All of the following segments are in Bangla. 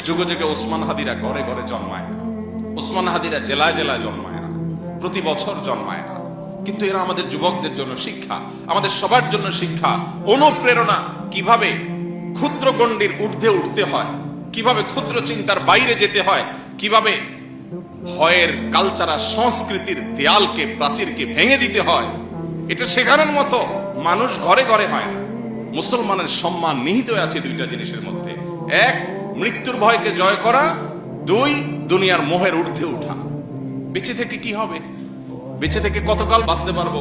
যুগে যুগে ওসমান হাদিরা ঘরে ঘরে জন্মায় না, ওসমান হাদিরা জেলায় জেলায় জন্মায় না, প্রতি বছর জন্মায় না, কিন্তু এরা আমাদের যুবকদের জন্য শিক্ষা, আমাদের সবার জন্য শিক্ষা, অনুপ্রেরণা। কিভাবে ক্ষুদ্র গণ্ডির ঊর্ধ্বে উঠতে হয়, কিভাবে ক্ষুদ্র চিন্তার বাইরে যেতে হয়, কিভাবে ভয়ের কালচারাল সংস্কৃতির দেয়ালকে প্রাচীরকে ভেঙে দিতে হয়, এটা শেখানোর মতো মানুষ ঘরে ঘরে হয় না। মুসলমানের সম্মান নিহিত আছে দুইটা জিনিসের মধ্যে, এক মৃত্যুর ভয়কে জয় করা, দুই দুনিয়ার মোহের ঊর্ধ্বে ওঠা। বেঁচে থেকে কি হবে? বেঁচে থেকে কতকাল বাঁচতে পারবো?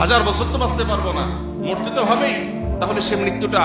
1000 বছর তো বাঁচতে পারবো না, মরতে তো হবেই। তাহলে সে মৃত্যুটা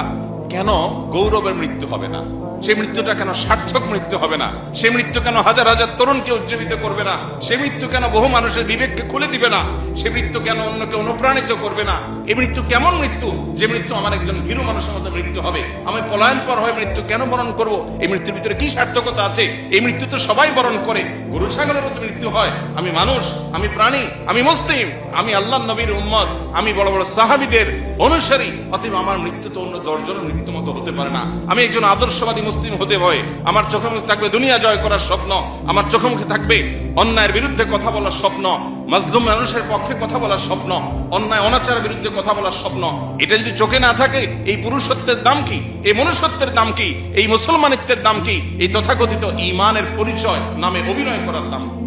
কেন গৌরবের মৃত্যু হবে না? সে মৃত্যুটা কেন সার্থক মৃত্যু হবে না? সে মৃত্যু কেন হাজার হাজার তরুণকে উজ্জীবিত করবে না? সে মৃত্যু কেন বহু মানুষের বিবেককে খুলে দিবে না? সে মৃত্যু কেন অন্যকে অনুপ্রাণিত করবে না? এই মৃত্যু কেমন মৃত্যু? যে মৃত্যু আমার একজন ভীরু মানুষের মতো মৃত্যু হবে। আমি পলায়ন পর হয়ে মৃত্যু কেন বরণ করব? এই মৃত্যুর ভিতরে কি সার্থকতা আছে? এই মৃত্যু তো সবাই বরণ করে, গরু ছাগলেরও তো মৃত্যু হয়। আমি মানুষ, আমি প্রাণী, আমি মুসলিম, আমি আল্লাহ নবীর উম্মত, আমি বড় বড় সাহাবীদের অনুসারী, অতএব আমার মৃত্যু তো অন্য 10 জনের মৃত্যু মতো হতে পারে না। আমি একজন আদর্শবাদী মুসলিম হতে হয়। আমার চোখে মুখে থাকবে দুনিয়া জয় করার স্বপ্ন, আমার চোখে মুখে থাকবে অন্যায়ের বিরুদ্ধে কথা বলার স্বপ্ন, মাজলুম মানুষের পক্ষে কথা বলার স্বপ্ন, অন্যায় অনাচারের বিরুদ্ধে কথা বলার স্বপ্ন। এটা যদি চোখে না থাকে, এই পুরুষত্বের দাম কি? এই মনুষ্যত্বের দাম কি? এই মুসলমানিত্বের দাম কি? এই তথাকথিত ঈমানের পরিচয় নামে অভিনয় করার দাম কি?